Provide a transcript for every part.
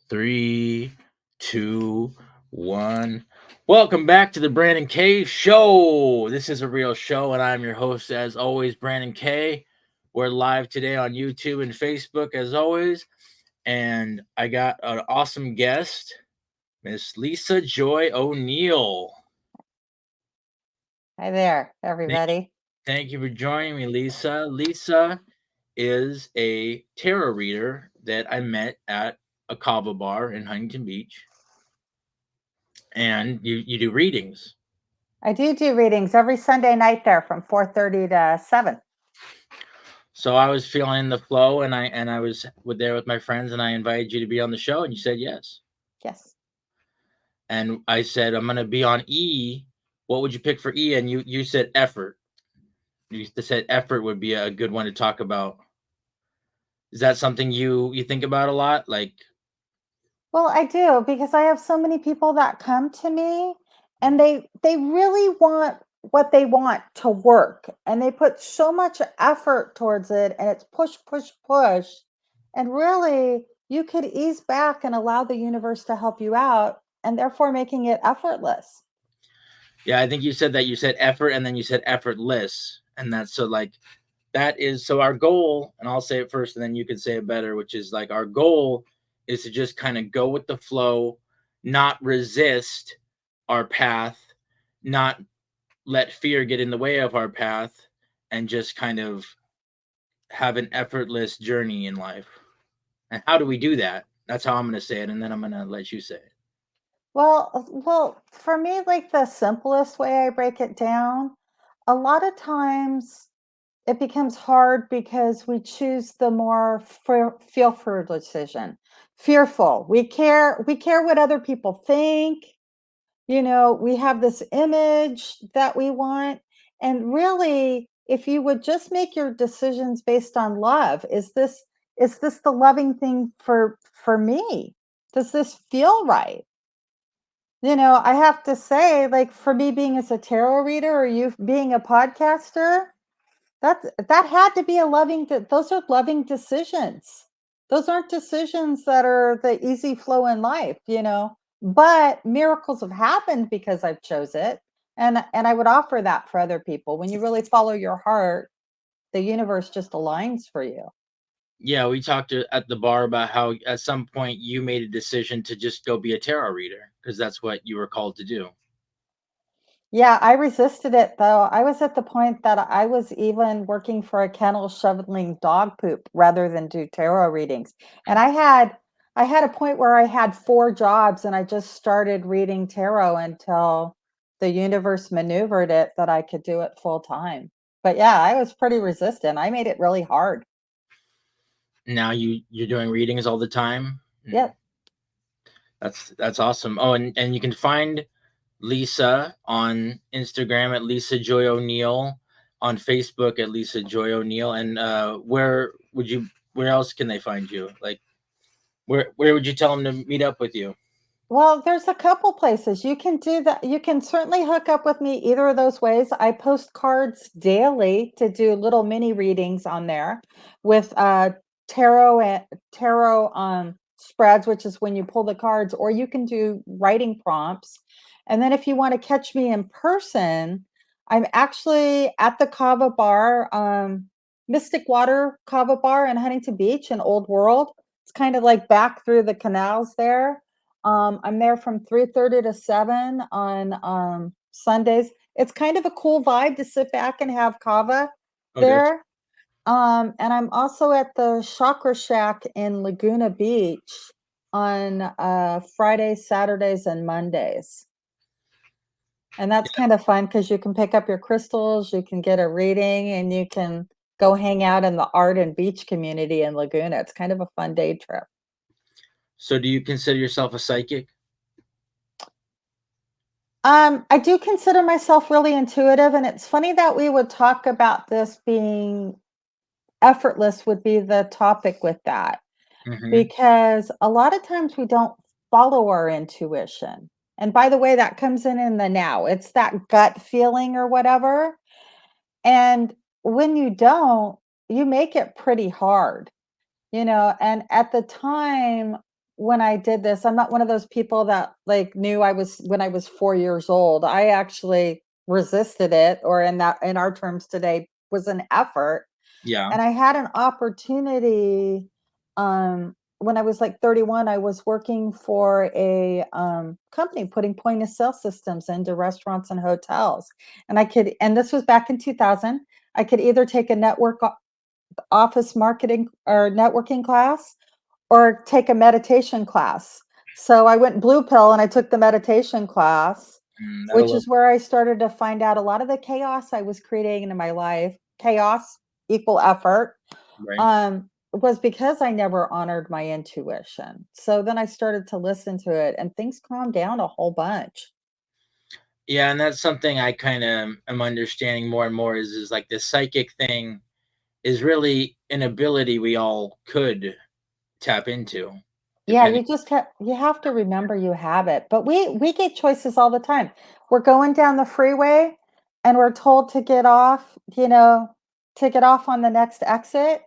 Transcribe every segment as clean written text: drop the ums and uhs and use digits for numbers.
Three, two, one. Welcome back to the Brandon K Show. This is a real show, and I'm your host, as always, Brandon K. We're live today on YouTube and Facebook, as always, and I got an awesome guest, Miss Lisa Joy ONeil. Hi there, Thank, everybody. thank you for joining me, Lisa. Lisa is a tarot reader that I met at a kava bar in Huntington Beach, and you do readings. I do readings every Sunday night there from 4:30 to 7. So I was feeling the flow, and I was there with my friends, and I invited you to be on the show, and you said yes. Yes. And I said I'm gonna be on E. What would you pick for E? And you said effort. You said effort would be a good one to talk about. Is that something you think about a lot? Like, Well, I do because I have so many people that come to me and they really want what they want to work and they put so much effort towards it and it's push push push and really you could ease back and allow the universe to help you out and therefore making it effortless. yeah, I think you said that. You said effort, and then you said effortless, and that's so like that is so our goal. And I'll say it first, and then you can say it better. Which is like our goal is to just kind of go with the flow, not resist our path, not let fear get in the way of our path, and just kind of have an effortless journey in life. And how do we do that? That's how I'm going to say it, and then I'm going to let you say it. Well, for me, like the simplest way I break it down, a lot of times it becomes hard because we choose the more fearful decision. Fearful. We care what other people think. We have this image that we want. And really, if you would just make your decisions based on love, is this the loving thing for me? Does this feel right? I have to say, like for me being as a tarot reader or you being a podcaster, that had to be a those are loving decisions. Those aren't decisions that are the easy flow in life. But miracles have happened because I've chose it. And I would offer that for other people. When you really follow your heart, the universe just aligns for you. Yeah, we talked at the bar about how at some point you made a decision to just go be a tarot reader because that's what you were called to do. Yeah, I resisted it though. I was at the point that I was even working for a kennel shoveling dog poop rather than do tarot readings. And I had a point where I had 4 jobs and I just started reading tarot until the universe maneuvered it that I could do it full time. But yeah, I was pretty resistant. I made it really hard. Now you're doing readings all the time. Yeah. That's awesome. Oh, and you can find Lisa on Instagram at Lisa Joy ONeil, on Facebook at Lisa Joy ONeil, and where else can they find you? Like where would you tell them to meet up with you? Well, there's a couple places you can do that. You can certainly hook up with me either of those ways. I post cards daily to do little mini readings on there with tarot and tarot spreads, which is when you pull the cards, or you can do writing prompts. And then if you want to catch me in person, I'm actually at the Kava Bar, Mystic Water Kava Bar in Huntington Beach in Old World. It's kind of like back through the canals there. I'm there from 3:30 to 7 on Sundays. It's kind of a cool vibe to sit back and have kava Oh, definitely. there. And I'm also at the Chakra Shack in Laguna Beach on Fridays, Saturdays, and Mondays. And that's kind of fun because you can pick up your crystals, you can get a reading, and you can go hang out in the art and beach community in Laguna. It's kind of a fun day trip. So do you consider yourself a psychic? I do consider myself really intuitive, and it's funny that we would talk about this being effortless would be the topic with that, Mm-hmm. because a lot of times we don't follow our intuition. And by the way, that comes in the now. It's that gut feeling or whatever. And when you don't, you make it pretty hard. And at the time when I did this, I'm not one of those people that like knew I was when I was 4 years old. I actually resisted it, or in that in our terms today was an effort. Yeah. And I had an opportunity when I was like 31. I was working for a company putting point of sale systems into restaurants and hotels. And I could, and this was back in 2000, I could either take a office marketing or networking class or take a meditation class. So I went blue pill and I took the meditation class, That'll which look is where I started to find out a lot of the chaos I was creating in my life. Chaos equal effort, right. was because I never honored my intuition. So then I started to listen to it and things calmed down a whole bunch. Yeah, and that's something I kind of am understanding more and more is like the psychic thing is really an ability we all could tap into, Yeah, depending. you just you have to remember you have it. But we get choices all the time. We're going down the freeway and we're told to get off, to get off on the next exit,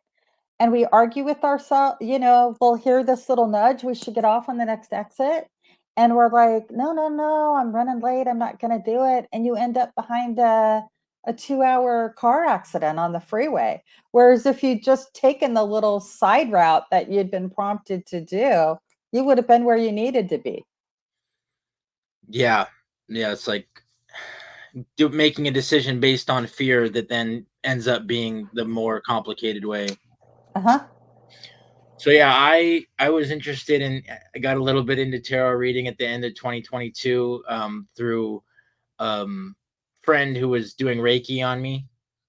and we argue with ourselves, we'll hear this little nudge, we should get off on the next exit. And we're like, no, no, no, I'm running late. I'm not going to do it. And you end up behind a 2-hour car accident on the freeway. Whereas if you'd just taken the little side route that you'd been prompted to do, you would have been where you needed to be. Yeah. Yeah, it's like making a decision based on fear that then ends up being the more complicated way. Uh huh. So yeah, I was interested in I got a little bit into tarot reading at the end of 2022 through friend who was doing Reiki on me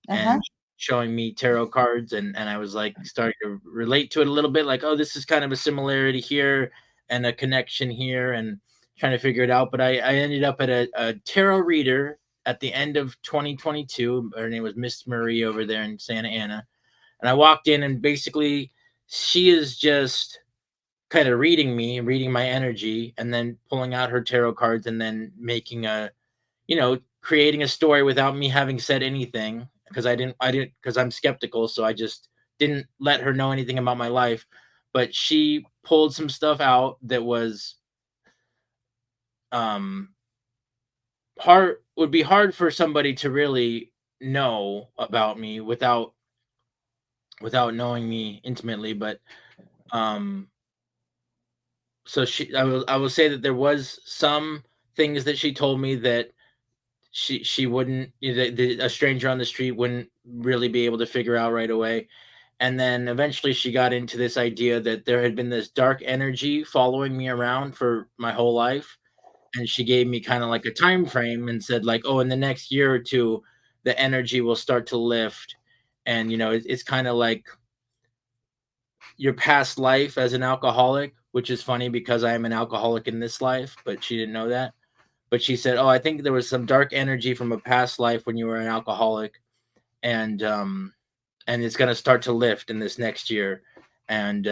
Uh huh. and showing me tarot cards and I was like starting to relate to it a little bit like, oh, this is kind of a similarity here and a connection here and trying to figure it out. But I ended up at a tarot reader at the end of 2022. Her name was Miss Marie over there in Santa Ana. And I walked in and basically she is just kind of reading me, reading my energy, and then pulling out her tarot cards and then making creating a story without me having said anything because I didn't because I'm skeptical, so I just didn't let her know anything about my life. But she pulled some stuff out that was um hard would be hard for somebody to really know about me without knowing me intimately. But um so I will say that there was some things that she told me that she wouldn't a stranger on the street wouldn't really be able to figure out right away. And then eventually she got into this idea that there had been this dark energy following me around for my whole life. And she gave me kind of like a time frame and said like, oh, in the next year or two, the energy will start to lift. And it's kind of like your past life as an alcoholic, which is funny because I am an alcoholic in this life, but she didn't know that. But she said, "Oh, I think there was some dark energy from a past life when you were an alcoholic, and and it's gonna start to lift in this next year." And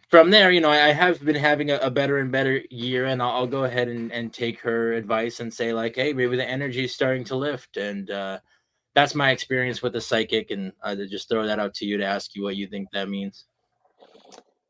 from there, I have been having a better and better year, and I'll go ahead and take her advice and say like, "Hey, maybe the energy is starting to lift." And that's my experience with the psychic, and to just throw that out to you to ask you what you think that means.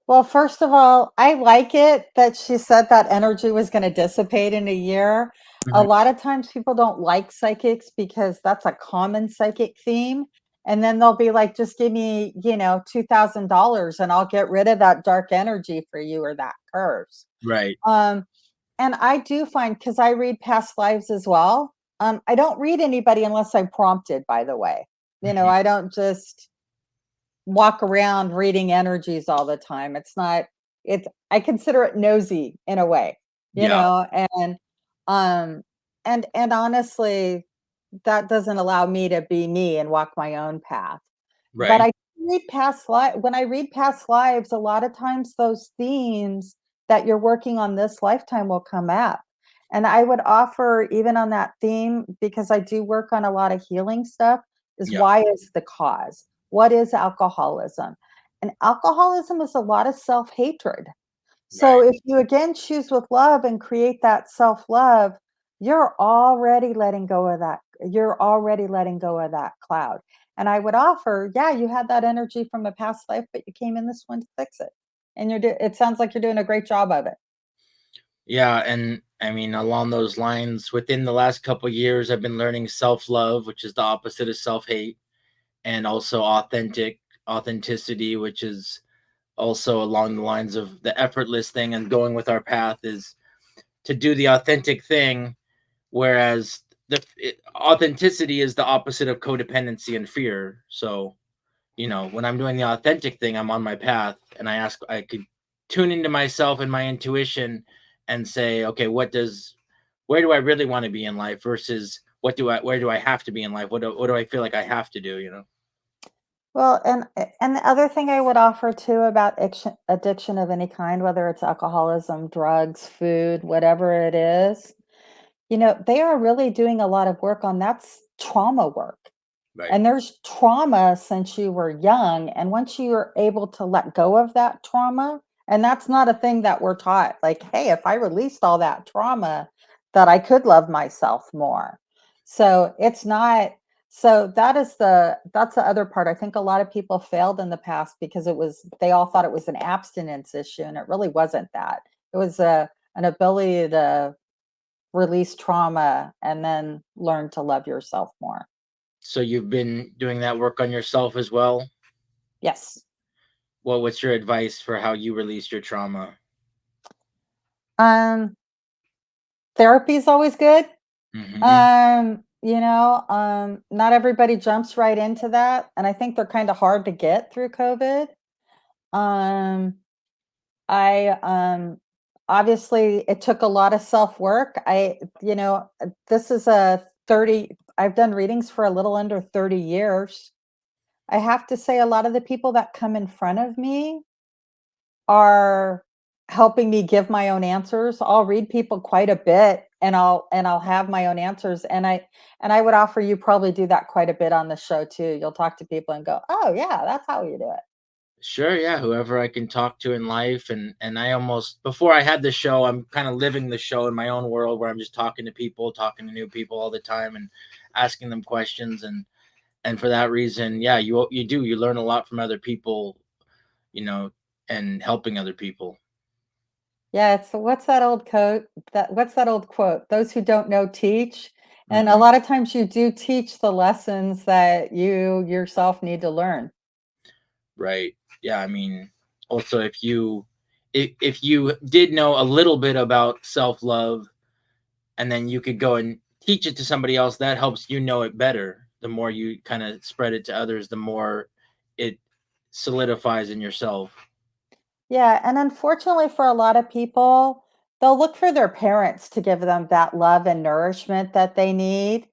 Well, first of all, I like it that she said that energy was going to dissipate in a year. A Mhm. lot of times people don't like psychics because that's a common psychic theme. And then they'll be like, just give me, $2,000 and I'll get rid of that dark energy for you or that curse. Right. Um, and I do find, because I read past lives as well, I don't read anybody unless I'm prompted, by the way. Mhm. I don't just walk around reading energies all the time. It's not it's I consider it nosy in a way, Yeah. and um and honestly, that doesn't allow me to be me and walk my own path. But Right. I read past life when I read past lives, a lot of times those themes that you're working on this lifetime will come up. And I would offer, even on that theme, because I do work on a lot of healing stuff, is Yeah. why is the cause? What is alcoholism? And alcoholism is a lot of self hatred. So Right. if you again choose with love and create that self love, you're already letting go of that. You're already letting go of that cloud. And I would offer, yeah, you had that energy from a past life, but you came in this one to fix it. And it sounds like you're doing a great job of it. Yeah, and I mean, along those lines, within the last couple years, I've been learning self-love, which is the opposite of self-hate, and also authenticity, which is also along the lines of the effortless thing, and going with our path is to do the authentic thing, whereas authenticity is the opposite of codependency and fear. So, when I'm doing the authentic thing, I'm on my path, and I could tune into myself and my intuition and say, okay, where do I really want to be in life versus where do I have to be in life? What do I feel like I have to do? Well, and the other thing I would offer too about addiction of any kind, whether it's alcoholism, drugs, food, whatever it is, they are really doing a lot of work on that's trauma work. Right. And there's trauma since you were young. And once you're able to let go of that trauma, and that's not a thing that we're taught, like, hey, if I released all that trauma, that I could love myself more. So it's not, so that's the other part. I think a lot of people failed in the past because they all thought it was an abstinence issue, and it really wasn't that. It was an ability to release trauma and then learn to love yourself more. So you've been doing that work on yourself as well. Yes. What's your advice for how you released your trauma? Um, Therapy is always good. Hmm. Not everybody jumps right into that, and I think they're kind of hard to get through COVID. Um, I Obviously it took a lot of self-work. This is a 30 I've done readings for a little under 30 years. I have to say a lot of the people that come in front of me are helping me give my own answers. I'll read people quite a bit and I'll have my own answers, and I would offer you probably do that quite a bit on the show too. You'll talk to people and go, "Oh yeah, that's how you do it." Sure, yeah, whoever I can talk to in life, and I almost before I had the show, I'm kind of living the show in my own world where I'm just talking to people, talking to new people all the time, and asking them questions, and for that reason, yeah, you learn a lot from other people, you know, and helping other people. Yeah, it's what's that old quote? Those who don't know teach. And a Hmm. lot of times you do teach the lessons that you yourself need to learn. Right. Yeah, I mean, also if you did know a little bit about self-love and then you could go and teach it to somebody else, that helps you know it better. The more you kind of spread it to others, the more it solidifies in yourself. Yeah, and unfortunately for a lot of people, they'll look for their parents to give them that love and nourishment that they need.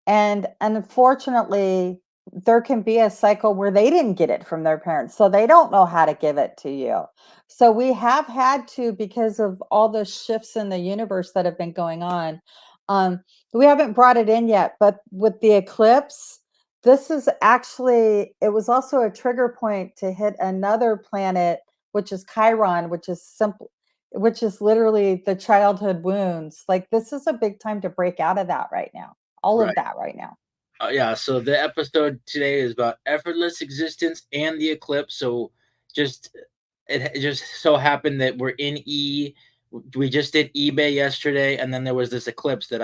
And unfortunately, there can be a cycle where they didn't get it from their parents, so they don't know how to give it to you. So we have had to, because of all the shifts in the universe that have been going on. Um, we haven't brought it in yet, but with the eclipse, this is actually, it was also a trigger point to hit another planet, which is Chiron, which is literally the childhood wounds. Like, this is a big time to break out of that right now, all of Right. that right now. Yeah, so the episode today is about effortless existence and the eclipse. So just it just so happened that we're in we just did eBay yesterday, and then there was this eclipse that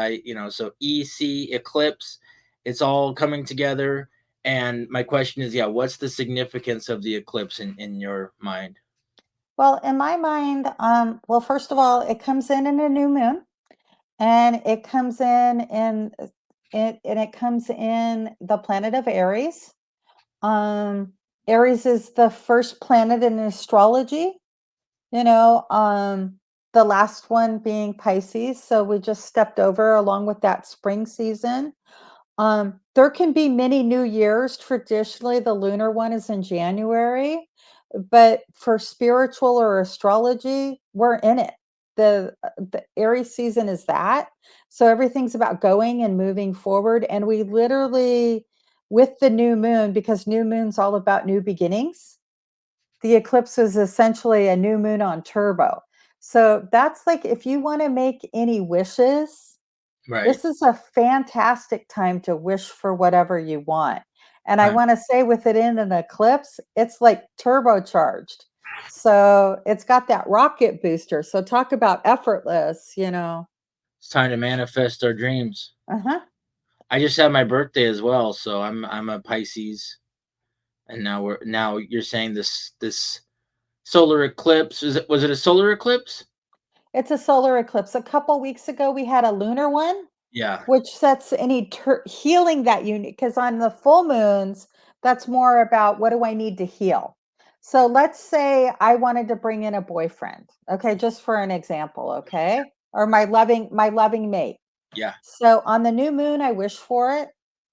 so EC eclipse, it's all coming together. And my question is, yeah, what's the significance of the eclipse in your mind? Well, in my mind, well, first of all, it comes in a new moon, and it comes in it comes in the planet of Aries. Um, Aries is the first planet in astrology. You know, the last one being Pisces. So we just stepped over along with that spring season. There can be many new years. Traditionally, the lunar one is in January, but for spiritual or astrology, we're in it. The Aries season is that. So everything's about going and moving forward. And we literally, with the new moon, because new moon's all about new beginnings, the eclipse was essentially a new moon on turbo. So that's like if you want to make any wishes, Right. this is a fantastic time to wish for whatever you want. And I Huh. want to say with it in an eclipse, it's like turbocharged. So it's got that rocket booster. So talk about effortless, you know. It's time to manifest our dreams. Uh-huh. I just had my birthday as well, so I'm a Pisces, and now you're saying this solar eclipse. Was it a solar eclipse? It's a solar eclipse. A couple weeks ago, we had a lunar one, Yeah, which sets any healing that you need. Because on the full moons, that's more about what do I need to heal. So let's say I wanted to bring in a boyfriend. Okay, just for an example. Okay, or my loving mate. yeah, So on the new moon, I wish for it.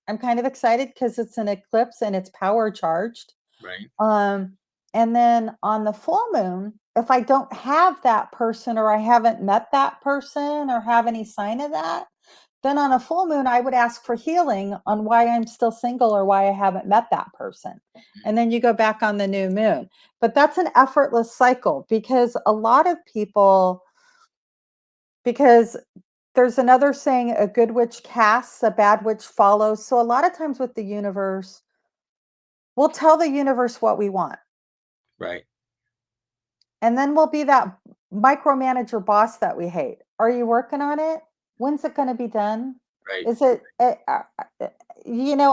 I'm kind of excited because it's an eclipse and it's power charged. right. Um, and then on the full moon, if I don't have that person or I haven't met that person or have any sign of that, then on a full moon, I would ask for healing on why I'm still single or why I haven't met that person. And then you go back on the new moon. But that's an effortless cycle because a lot of people, because there's another saying, a good witch casts, a bad witch follows. So a lot of times with the universe, we'll tell the universe what we want. Right, And then we'll be that micromanager boss that we hate. Are you working on it? When's it going to be done? right. Is it, uh,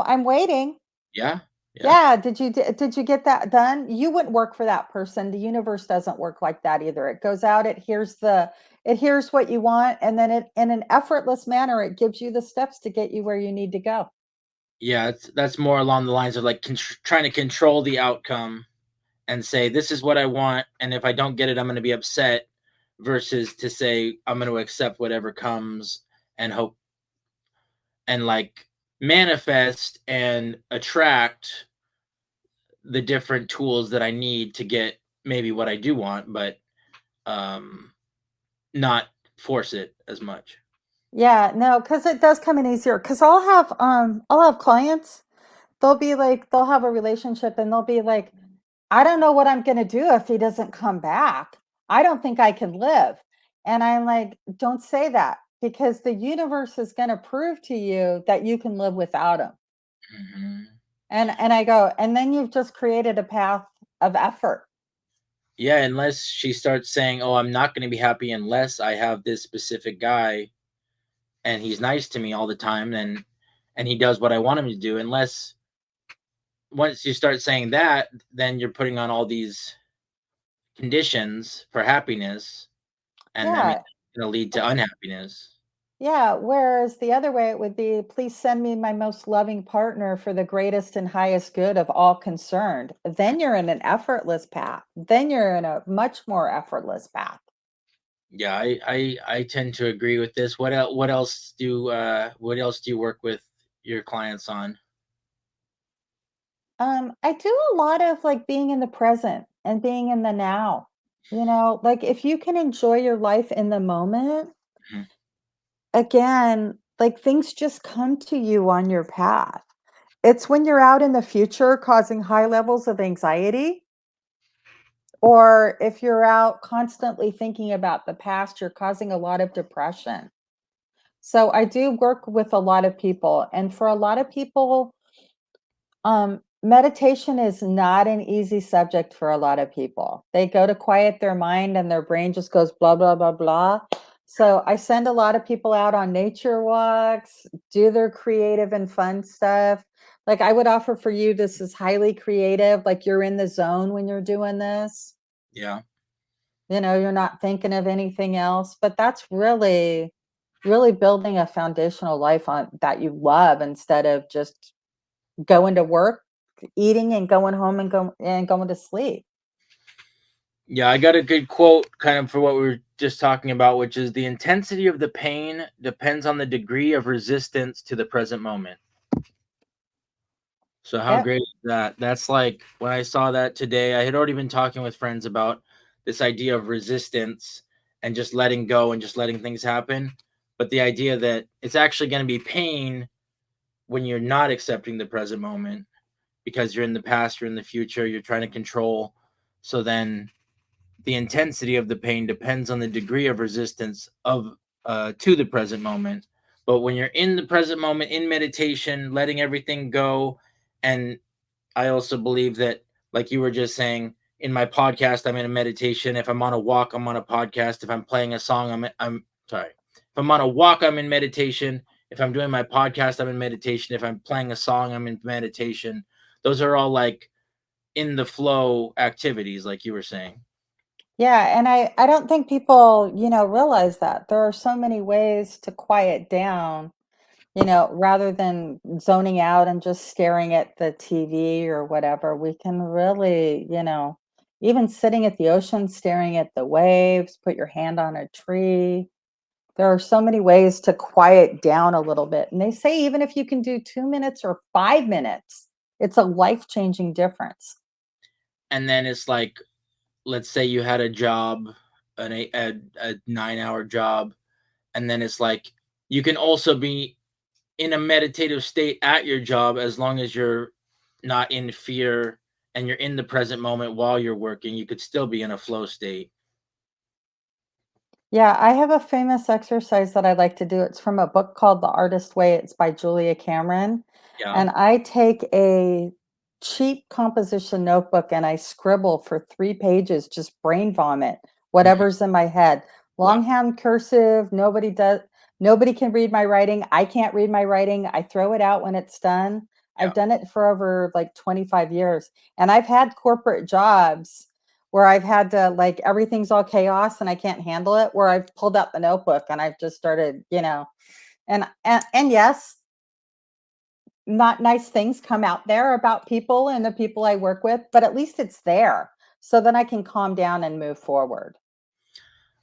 I'm waiting. Yeah, yeah, Yeah. Did you get that done? You wouldn't work for that person. The universe doesn't work like that either. It goes out, it hears what you want, and then it, in an effortless manner, it gives you the steps to get you where you need to go. yeah. That's more along the lines of like trying to control the outcome and say this is what I want, and if I don't get it, I'm going to be upset. Versus to say I'm going to accept whatever comes and hope and like manifest and attract the different tools that I need to get maybe what I do want, but um, not force it as much. Yeah, no, because it does come in easier. Because I'll have clients, they'll be like, they'll have a relationship and they'll be like, I don't know what I'm going to do if he doesn't come back. I don't think I can live. And I'm like, don't say that because the universe is going to prove to you that you can live without him. Mhm. And I go, and then you've just created a path of effort. Yeah, unless she starts saying, "Oh, I'm not going to be happy unless I have this specific guy and he's nice to me all the time and he does what I want him to do." Unless once you start saying that, then you're putting on all these conditions for happiness, and I mean, Yeah. it's going to lead to unhappiness. Yeah, whereas the other way it would be, please send me my most loving partner for the greatest and highest good of all concerned. Then you're in an effortless path. Then you're in a much more effortless path. Yeah, I tend to agree with this. What else do you work with your clients on? I do a lot of like being in the present and being in the now. Like if you can enjoy your life in the moment, Mhm. again, like things just come to you on your path. It's when you're out in the future causing high levels of anxiety, or if you're out constantly thinking about the past, you're causing a lot of depression. So I do work with a lot of people. And for a lot of people, meditation is not an easy subject for a lot of people. They go to quiet their mind and their brain just goes blah, blah, blah, blah. So I send a lot of people out on nature walks, do their creative and fun stuff. Like I would offer for you, this is highly creative, like you're in the zone when you're doing this. Yeah. You're not thinking of anything else, but that's really building a foundational life on that you love instead of just going to work, eating and going home and going to sleep. Yeah, I got a good quote kind of for what we were just talking about, which is the intensity of the pain depends on the degree of resistance to the present moment. So how Yep. great is that? That's like when I saw that today, I had already been talking with friends about this idea of resistance and just letting go and just letting things happen. But the idea that it's actually going to be pain when you're not accepting the present moment because you're in the past, you're in the future, you're trying to control. So then the intensity of the pain depends on the degree of resistance of to the present moment. But when you're in the present moment in meditation, letting everything go And I also believe that, like you were just saying, in my podcast, I'm in a meditation. If I'm on a walk, I'm on a podcast. If I'm playing a song, I'm sorry. If I'm on a walk, I'm in meditation. If I'm doing my podcast, I'm in meditation. If I'm playing a song, I'm in meditation. Those are all like in the flow activities, like you were saying. Yeah, and I don't think people, realize that. There are so many ways to quiet down, rather than zoning out and just staring at the TV or whatever. We can really, even sitting at the ocean, staring at the waves, put your hand on a tree. There are so many ways to quiet down a little bit. And they say even if you can do 2 minutes or 5 minutes, it's a life-changing difference. And then it's like, let's say you had a job, a 9 hour job, and then it's like you can also be in a meditative state at your job as long as you're not in fear and you're in the present moment while you're working. You could still be in a flow state. Yeah, I have a famous exercise that I like to do. It's from a book called The Artist Way. It's by Julia Cameron. Yeah. And I take a cheap composition notebook and I scribble for 3 pages, just brain vomit, Mhm. whatever's in my head. Wow. Longhand cursive, nobody can read my writing. I can't read my writing. I throw it out when it's done. I've Yeah. done it for over like 25 years. And I've had corporate jobs where I've had to like everything's all chaos and I can't handle it, where I've pulled out the notebook and I've just started, and yes, not nice things come out there about people and the people I work with, but at least it's there. So then I can calm down and move forward.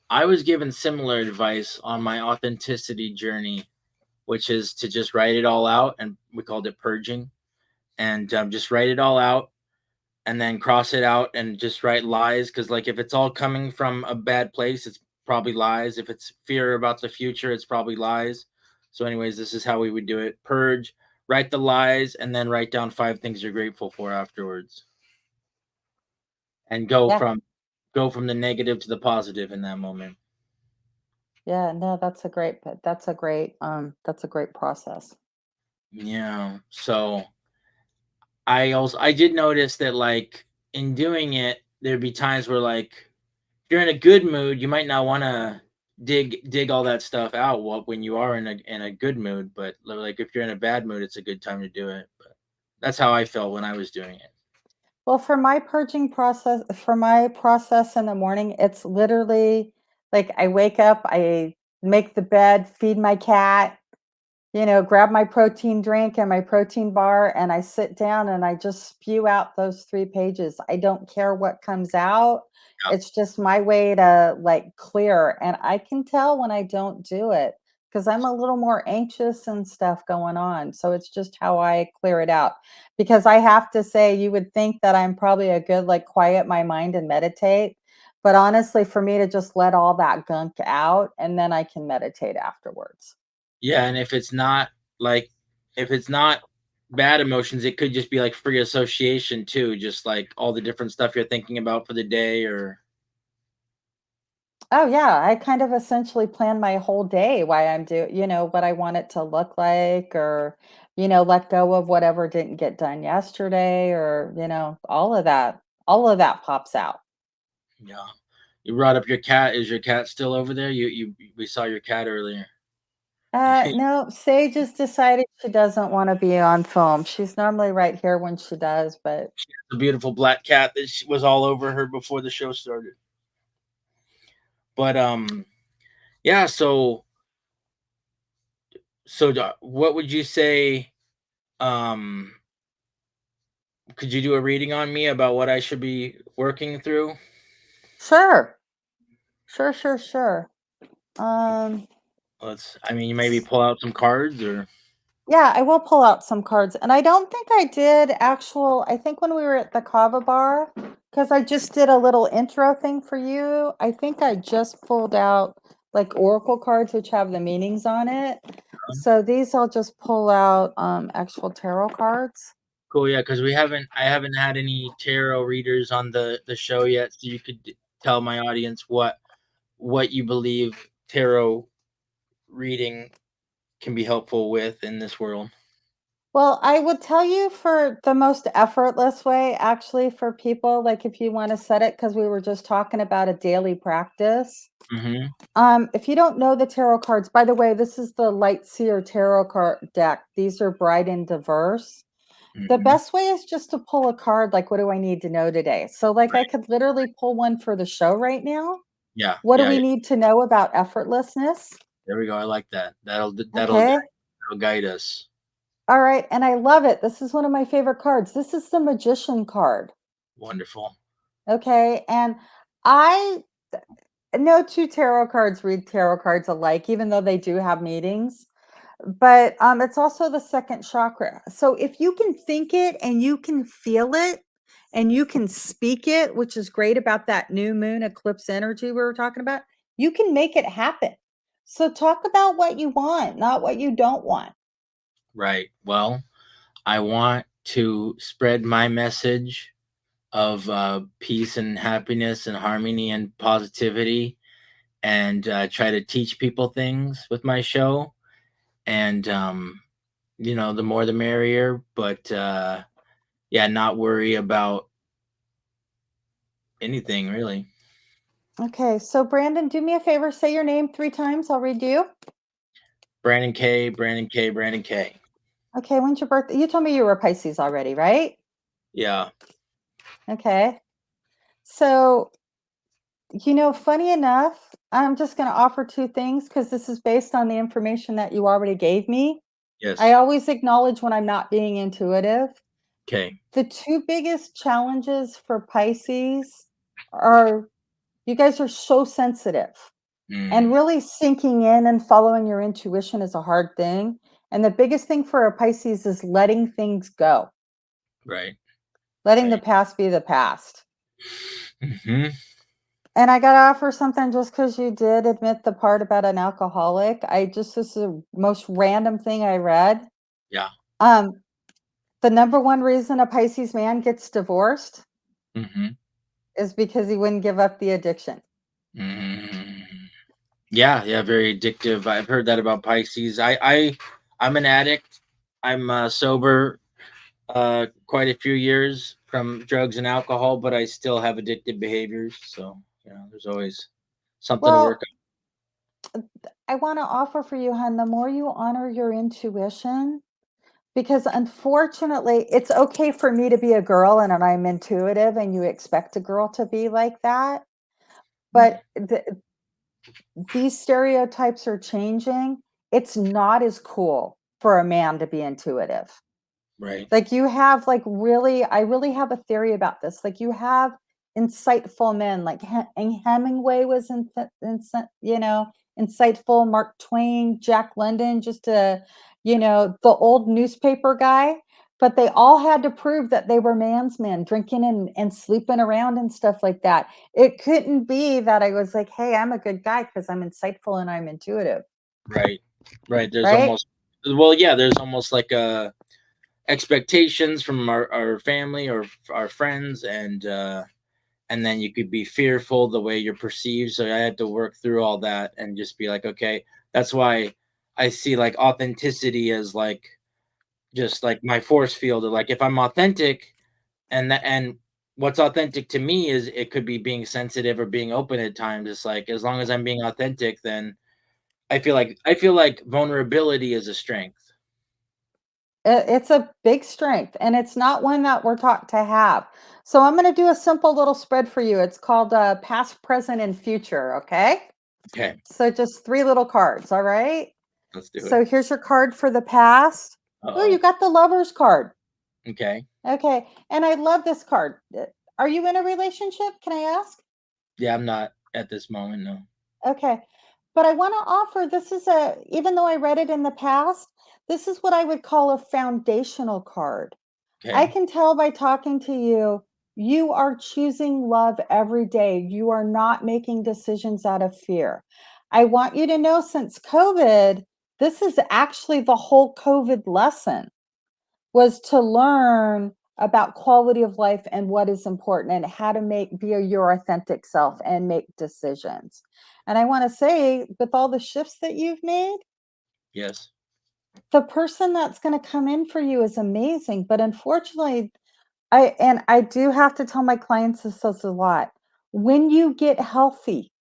I was given similar advice on my authenticity journey, which is to just write it all out. And we called it purging. And just write it all out and then cross it out and just write lies. Because, like, if it's all coming from a bad place, it's probably lies. If it's fear about the future, it's probably lies. So, anyways, this is how we would do it: purge, write the lies, and then write down 5 things you're grateful for afterwards, and Yeah. go from the negative to the positive in that moment. Yeah, no, that's a great process. Yeah. So I did notice that, like, in doing it, there'd be times where, like, if you're in a good mood, you might not want to dig all that stuff out when you are in a good mood. But like, if you're in a bad mood, it's a good time to do it. But that's how I felt when I was doing it. Well, for my process in the morning, it's literally like I wake up, I make the bed, feed my cat, grab my protein drink and my protein bar, and I sit down and I just spew out those 3 pages. I don't care what comes out. Yeah. It's just my way to like clear. And I can tell when I don't do it because I'm a little more anxious and stuff going on. So it's just how I clear it out. Because I have to say, you would think that I'm probably a good, like, quiet my mind and meditate. But honestly, for me to just let all that gunk out and then I can meditate afterwards. Yeah, and like if it's not bad emotions, it could just be like free association too, just like all the different stuff you're thinking about for the day. Or Oh yeah, I kind of essentially plan my whole day why what I want it to look like, or let go of whatever didn't get done yesterday, or all of that. All of that pops out. yeah. You brought up your cat. Is your cat still over there? You we saw your cat earlier. No, Sage has decided she doesn't want to be on film. She's normally right here when she does, but The beautiful black cat that was all over her before the show started. But yeah. What would you say? Um, could you do a reading on me about what I should be working through? sure. Sure, sure, sure. Um Let's. I mean, you maybe pull out some cards or. Yeah, I will pull out some cards. And I don't think I think when we were at the Kava bar, because I just did a little intro thing for you, I think I just pulled out like oracle cards which have the meanings on it. So these I'll just pull out actual tarot cards. Cool, yeah, because I haven't had any tarot readers on the show yet, so you could tell my audience what you believe tarot reading can be helpful with in this world. Well, I would tell you for the most effortless way, actually, for people, like if you want to set it, because we were just talking about a daily practice. Mm-hmm. If you don't know the tarot cards, by the way, this is the Light Seer Tarot card deck. These are bright and diverse. The Mm-hmm. best way is just to pull a card, like, what do I need to know today? So, like, I Right. could literally pull one for the show right now. Yeah. What do Yeah. we Yeah. need to know about effortlessness? There we go. I like that. Okay. That'll guide us. All right. And I love it. This is one of my favorite cards. This is the Magician card. Wonderful. Okay. And I no two tarot cards read tarot cards alike, even though they do have meanings. But it's also the second chakra. So if you can think it and you can feel it and you can speak it, which is great about that new moon eclipse energy we were talking about, you can make it happen. So talk about what you want, not what you don't want. Right. Well, I want to spread my message of peace and happiness and harmony and positivity, and try to teach people things with my show. And the more the merrier. But yeah, not worry about anything really. Okay, so Brandon, do me a favor, say your name 3 times. I'll read you. Brandon K. Brandon K. Brandon K. Okay, when's your birthday? You told me you were a Pisces already, right? Yeah. Okay. So, funny enough, I'm just going to offer 2 things because this is based on the information that you already gave me. I Yes. always acknowledge when I'm not being intuitive. Okay. The 2 biggest challenges for Pisces are you guys are so sensitive, and Mm, really sinking in and following your intuition is a hard thing. And the biggest thing for a Pisces is letting things go, right. letting the Right. past be the past. Hmm. And I got to offer something just because you did admit the part about an alcoholic. This is the most random thing I read. Yeah. Um, the number one reason a Pisces man gets divorced Hmm. is because he wouldn't give up the addiction. Hmm. Yeah. Yeah. Very addictive. I've heard that about Pisces. I'm an addict. I'm sober quite a few years from drugs and alcohol, but I still have addictive behaviors. So, there's always something to work Well, I want to offer for you, hon, the more you honor your intuition, because unfortunately, it's okay for me to be a girl and I'm intuitive, and you expect a girl to be like that. on. But these stereotypes are changing. It's not as cool for a man to be intuitive. Right. Like you have like really, I really have a theory about this. Like you have insightful men, like and Hemingway was insightful. Mark Twain, Jack London, just the old newspaper guy. But they all had to prove that they were man's men, drinking and sleeping around and stuff like that. It couldn't be that I was like, hey, I'm a good guy because I'm insightful and I'm intuitive, Right. Right. There's right? almost well, yeah, there's almost like expectations from our family or our friends, and then you could be fearful the way you're perceived. So I had to work through all that and just be like, okay, that's why I see like authenticity as like just like my force field of like if I'm authentic and what's authentic to me is it could be being sensitive or being open at times. It's like as long as I'm being authentic, then I feel like vulnerability is a strength. It's a big strength, and it's not one that we're taught to have. So I'm going to do a simple little spread for you. It's called past, present, and future. Okay. Okay, So just 3 little cards. All right. let's do it. So here's your card for the past. Oh, you Uh-oh. got the lover's card. Okay. Okay. And I love this card. Are you in a relationship? Can I ask? Yeah, I'm not at this moment, no. Okay. But I want to offer this is even though I read it in the past, this is what I would call a foundational card. I Okay. can tell by talking to you, you are choosing love every day. You are not making decisions out of fear. I want you to know since COVID, this is actually the whole COVID lesson was to learn about quality of life and what is important and how to be your authentic self and make decisions. And I want to say with all the shifts that you've made, Yes. the person that's going to come in for you is amazing, but unfortunately, I do have to tell my clients this a lot. When you get healthy,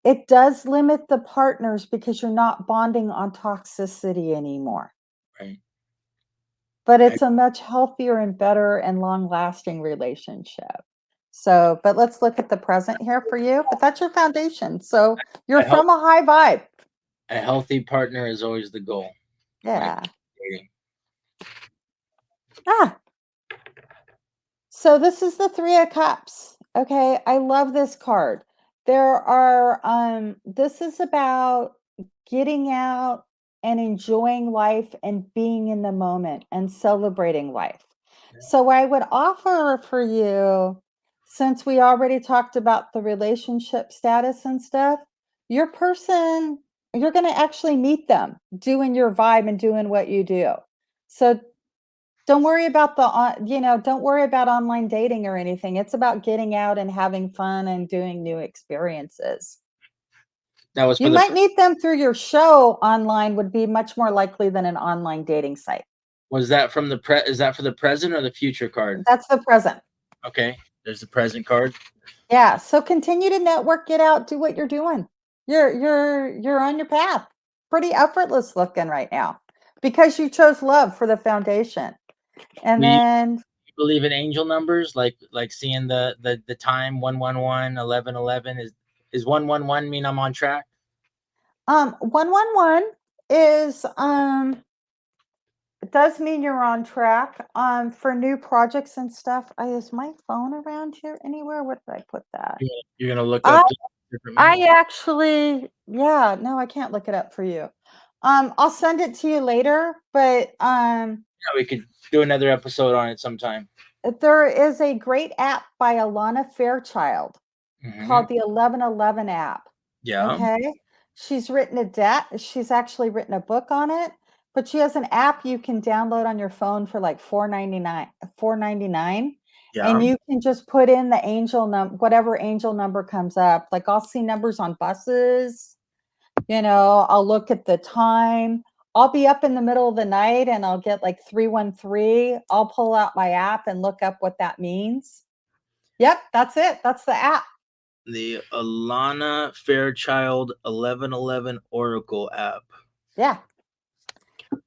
it does limit the partners because you're not bonding on toxicity anymore. Right. But I, it's a much healthier and better and long-lasting relationship. So, but let's look at the present here for you. But that's your foundation. So you're a, health, from a high vibe. a healthy partner is always the goal. Like Yeah. dating. Ah, so this is the 3 of Cups. Okay, I love this card. There are this is about getting out and enjoying life and being in the moment and celebrating life. So I would offer for you, since we already talked about the relationship status and stuff, your person, you're going to actually meet them doing your vibe and doing what you do. So don't worry about don't worry about online dating or anything. It's about getting out and having fun and doing new experiences. That was for You the. might meet them through your show online would be much more likely than an online dating site. Was that from the pre? Is that for the present or the future card? That's the present. Okay, there's the present card. Yeah, so continue to network, get out, do what you're doing. You're on your path. Pretty effortless looking right now because you chose love for the foundation. And Do you then believe in angel numbers? Like seeing the time 111 1111 is 111 mean I'm on track? 111 is it does mean you're on track, for new projects and stuff. I Is my phone around here anywhere? Where did I put that? You're gonna look I up the different I meanings. actually yeah, no, I can't look it up for you. I'll send it to you later, but, Yeah, we could do another episode on it sometime. there is a great app by Alana Fairchild Hmm. called the 1111 app. Yeah, Okay? She's actually written a book on it, but she has an app you can download on your phone for like 4.99, and yeah. you can just put in the whatever angel number comes up. Like I'll see numbers on buses, I'll look at the time. I'll be up in the middle of the night and I'll get like 313. I'll pull out my app and look up what that means. Yep, that's it. That's the app. The Alana Fairchild 1111 Oracle app. Yeah.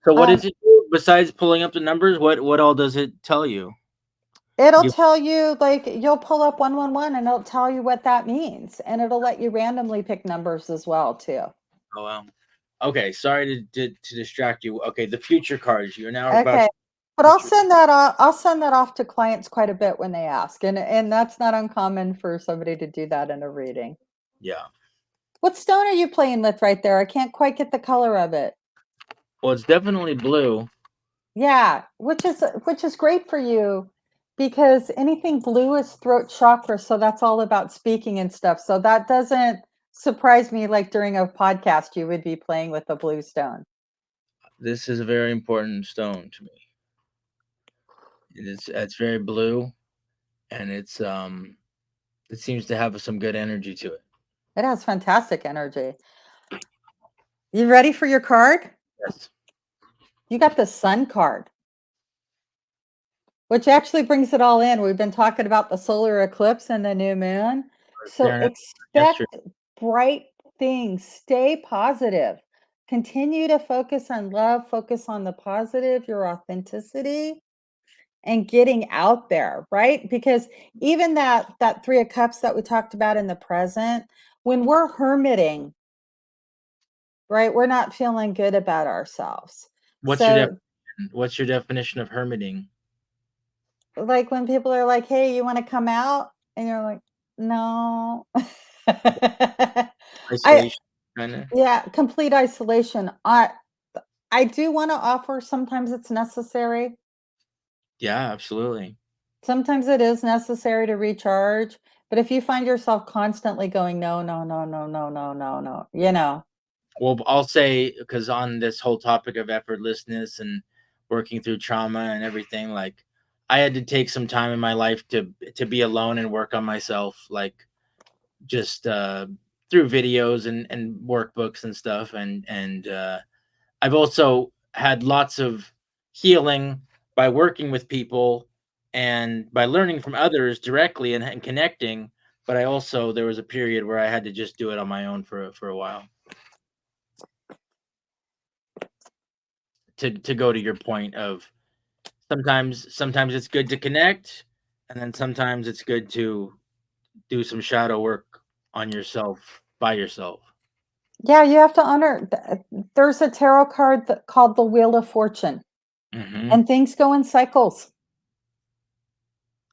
So what Um, does it do besides pulling up the numbers? What all does it tell you? It'll Give. tell you, like, you'll pull up 111 and it'll tell you what that means. And it'll let you randomly pick numbers as well, too. Oh wow. Okay, sorry to distract you. Okay, the future cards. You're now about Okay. But I'll future. send that off. I'll send that off to clients quite a bit when they ask. And that's not uncommon for somebody to do that in a reading. Yeah. What stone are you playing with right there? I can't quite get the color of it. Well, it's definitely blue. Yeah, which is great for you because anything blue is throat chakra, so that's all about speaking and stuff. So that doesn't surprise me like during a podcast you would be playing with a blue stone. This is a very important stone to me. It's very blue, and it seems to have some good energy to it. It has fantastic energy. You ready for your card? Yes. You got the sun card, which actually brings it all in. We've been talking about the solar eclipse and the new moon. I was So staring at it yesterday. expect bright things, stay positive. Continue to focus on love, focus on the positive, your authenticity, and getting out there, right? Because even that 3 of cups that we talked about in the present, when we're hermiting, right? We're not feeling good about ourselves. What's your So definition? What's your definition of hermiting? like when people are like, "Hey, you wanna come out?" And you're like, "No." I Isolation, kind of. Yeah, complete isolation. I do wanna offer sometimes it's necessary. Yeah, absolutely. Sometimes it is necessary to recharge, but if you find yourself constantly going, "No, no, no, no, no, no, no, no," Well, I'll say because on this whole topic of effortlessness and working through trauma and everything, like I had to take some time in my life to be alone and work on myself, like just through videos and workbooks and stuff, and I've also had lots of healing by working with people and by learning from others directly and connecting. But I also there was a period where I had to just do it on my own for a while. To go to your point of sometimes it's good to connect, and then sometimes it's good to do some shadow work on yourself by yourself. Yeah, you have to honor there's a tarot card called the Wheel of Fortune, Hmm. and things go in cycles,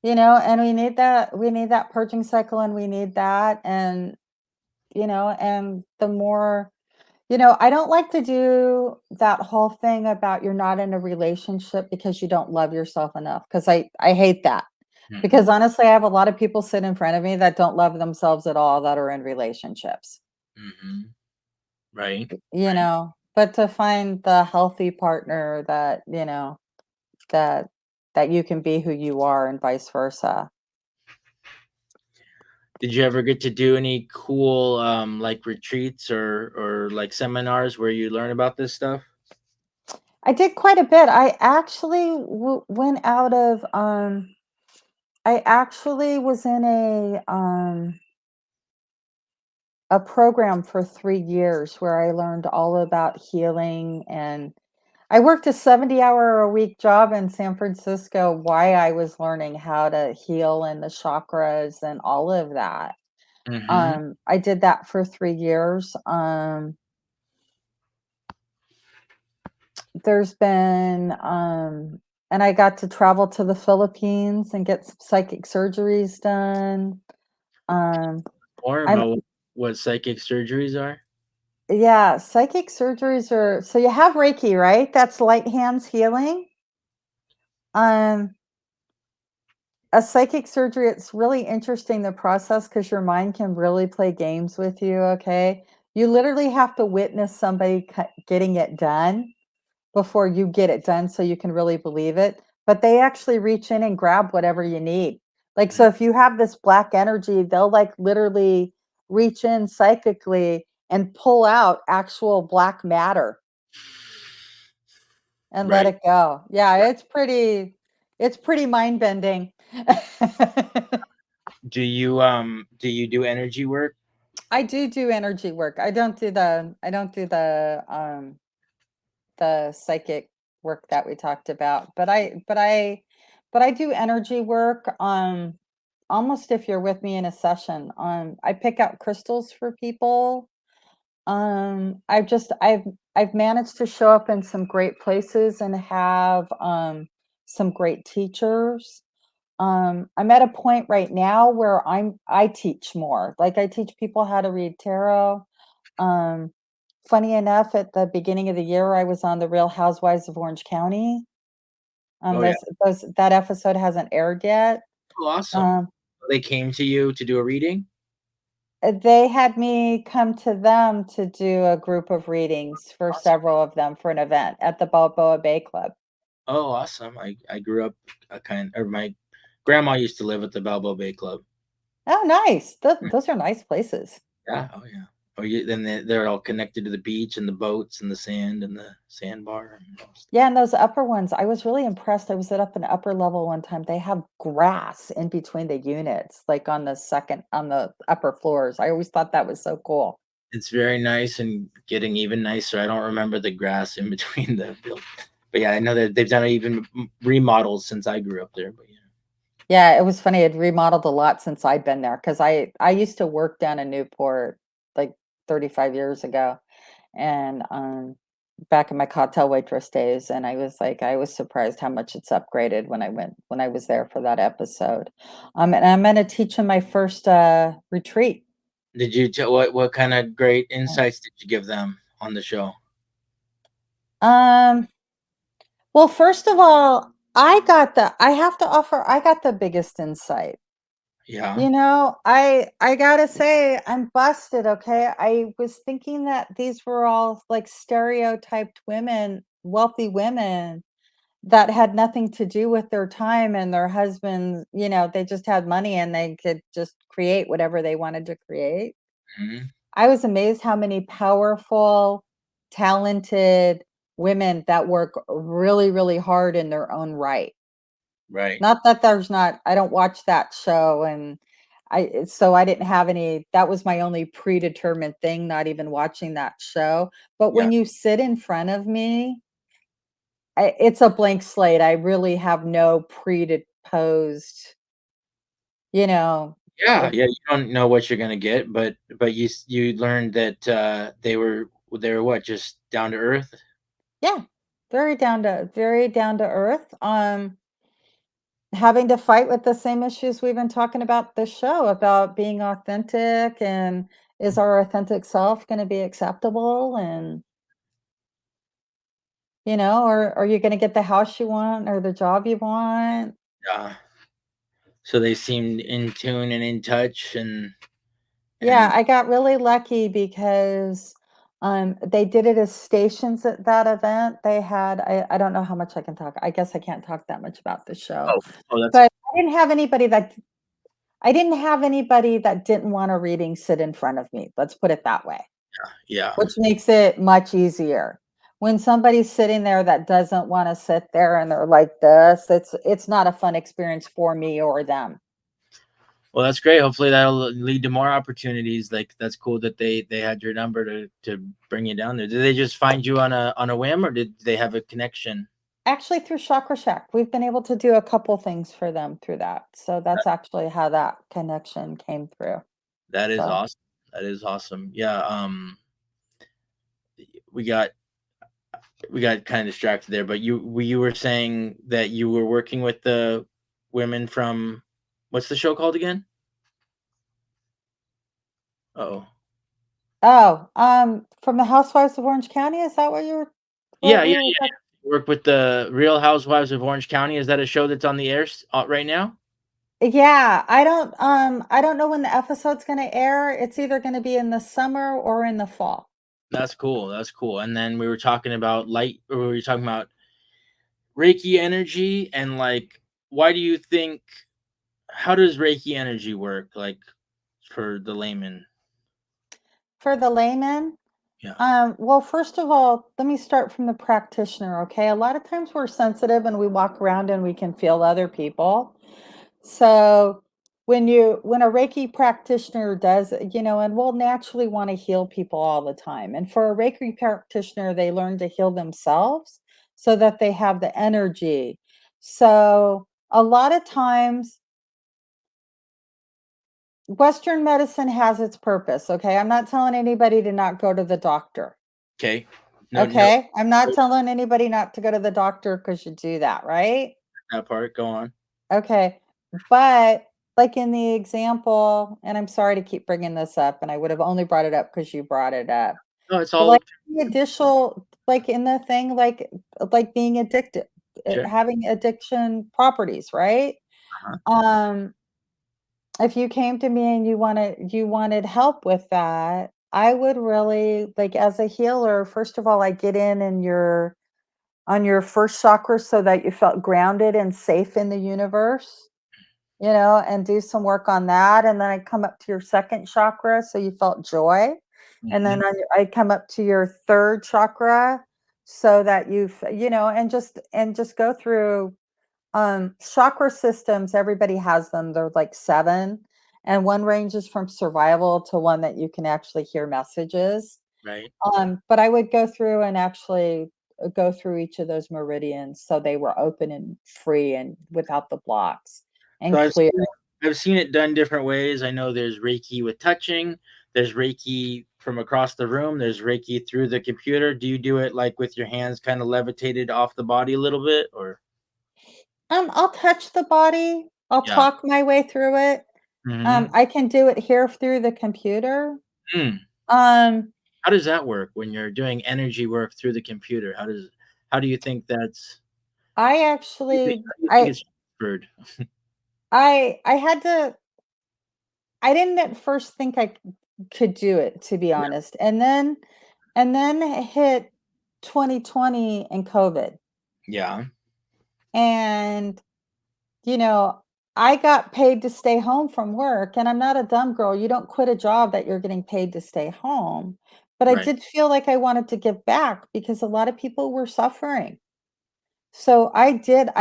you know, and we need that purging cycle, and we need that, and, you know, and the more you know, I don't like to do that whole thing about you're not in a relationship because you don't love yourself enough, because I hate that. Because Hmm. honestly, I have a lot of people sit in front of me that don't love themselves at all that are in relationships, Hmm. Right. you know, but to find the healthy partner that, you know, that that you can be who you are and vice versa. Did you ever get to do any cool like retreats or like seminars where you learn about this stuff? I did quite a bit. I actually went out of I actually was in a program for 3 years where I learned all about healing, and I worked a 70-hour-a-week job in San Francisco while I was learning how to heal and the chakras and all of that. Hmm. I did that for 3 years. There's been, and I got to travel to the Philippines and get some psychic surgeries done. Um, More I'm about what psychic surgeries are? Yeah, psychic surgeries are so you have Reiki, right? That's light hands healing. Um, a psychic surgery, it's really interesting the process because your mind can really play games with you, okay? You literally have to witness somebody getting it done before you get it done so you can really believe it. But they actually reach in and grab whatever you need. Like, so Mm. if you have this black energy, they'll like literally reach in psychically and pull out actual black matter and let Right. it go. Yeah, it's pretty mind bending. Do you do energy work? I do energy work. I don't do the psychic work that we talked about, but I do energy work. Almost if you're with me in a session. I pick out crystals for people. I've managed to show up in some great places and have some great teachers. I'm at a point right now where I teach more. Like I teach people how to read tarot. Um, Funny enough, at the beginning of the year, I was on the Real Housewives of Orange County. Oh yeah. Those that episode hasn't aired yet. Oh, awesome. Um, They came to you to do a reading? they had me come to them to do a group of readings for Awesome. several of them for an event at the Balboa Bay Club. Oh, awesome. I grew up a kind or my grandma used to live at the Balboa Bay Club. Oh, nice. Mm. Those are nice places. Yeah. Oh yeah. Oh, you then they're all connected to the beach and the boats and the sand and the sandbar and all stuff. Yeah, and those upper ones, I was really impressed. I was at up an upper level one time. They have grass in between the units, like on the upper floors. I always thought that was so cool. It's very nice and getting even nicer. I don't remember the grass in between the build, but yeah, I know that they've done even remodels since I grew up there. But yeah, Yeah, it was funny. I'd remodeled a lot since I'd been there because I used to work down in Newport like 35 years ago, and back in my cocktail waitress days, and I was surprised how much it's upgraded when I was there for that episode. And I'm going to teach in my first retreat. did you tell what kind of great insights did you give them on the show? Um, well, first of all, I have to offer I got the biggest insight. Yeah. You know, I gotta say, I'm busted, okay? I was thinking that these were all like stereotyped women, wealthy women that had nothing to do with their time and their husbands, you know, they just had money and they could just create whatever they wanted to create. Hmm. I was amazed how many powerful, talented women that work really, really hard in their own right. Right. Not that there's not I don't watch that show, and so I didn't have any that was my only predetermined thing, not even watching that show. But Yeah. when you sit in front of me, it's a blank slate. I really have no predisposed, you know, Yeah, uh, yeah, you don't know what you're gonna get, but you learned that, they were what, just down to earth? yeah, very down to earth. Having to fight with the same issues we've been talking about this show about being authentic and is our authentic self going to be acceptable and or are you going to get the house you want or the job you want. Yeah. So they seemed in tune and in touch Yeah, and I got really lucky because they did it as stations at that event. They had I don't know how much I can talk. I guess I can't talk that much about the show. oh, oh, that's But I didn't have anybody that didn't want a reading sit in front of me. Let's put it that way, yeah. which makes it much easier. When somebody's sitting there that doesn't want to sit there and they're like this, it's not a fun experience for me or them. Well, that's great. Hopefully that'll lead to more opportunities. Like that's cool that they had your number to bring you down there. Did they just find you on a whim, or did they have a connection? Actually, through Chakra Shack, we've been able to do a couple things for them through that. So that's actually how that connection came through. That is So awesome. That is awesome. Yeah. We got we got kind of distracted there, but you were saying that you were working with the women from what's the show called again? Oh, from the Housewives of Orange County, is that what yeah, we yeah, were yeah. talking? Work with the Real Housewives of Orange County. Is that a show that's on the air right now? Yeah, I don't know when the episode's gonna air. It's either gonna be in the summer or in the fall. That's cool. That's cool. And then we were talking about light, or we were talking about Reiki energy, and like, why do you think? How does Reiki energy work? Like for the layman? For the layman, Yeah. well, first of all, let me start from the practitioner, okay? A lot of times we're sensitive and we walk around and we can feel other people. So when a Reiki practitioner does, and we'll naturally want to heal people all the time. And for a Reiki practitioner, they learn to heal themselves so that they have the energy. So a lot of times Western medicine has its purpose. Okay. I'm not telling anybody to not go to the doctor. Okay. No, no, Okay. I'm not no, telling anybody not to go to the doctor because you do that, right? that part. Go on. Okay, but, like, in the example and I'm sorry to keep bringing this up, and I would have only brought it up because you brought it up, No, it's but, all like, the additional like, in the thing, like being addicted, sure. having addiction properties, right? Uh-huh. Um, if you came to me and you wanted help with that, I would really like, as a healer, first of all, I get in your on your first chakra so that you felt grounded and safe in the universe. And do some work on that. And then I come up to your second chakra, so you felt joy. And then Mhm. I come up to your third chakra so that and just go through chakra systems. Everybody has them. They're like seven. And one ranges from survival to one that you can actually hear messages. Right. But I would go through and actually go through each of those meridians so they were open and free and without the blocks So and clear. I've seen it done different ways. I know there's Reiki with touching, there's Reiki from across the room, there's Reiki through the computer. Do you do it like with your hands kind of levitated off the body a little bit, or I'll touch the body. I'll yeah. talk my way through it. Mhm. I can do it here through the computer. Mm. Um, How does that work when you're doing energy work through the computer? How do you think that's I actually how do you think it's transferred? I had to I didn't at first think I could do it, to be Yeah. honest. And then it hit 2020 and COVID. Yeah. And you know, I got paid to stay home from work, and I'm not a dumb girl. You don't quit a job that you're getting paid to stay home. but I Right. did feel like I wanted to give back because a lot of people were suffering. So I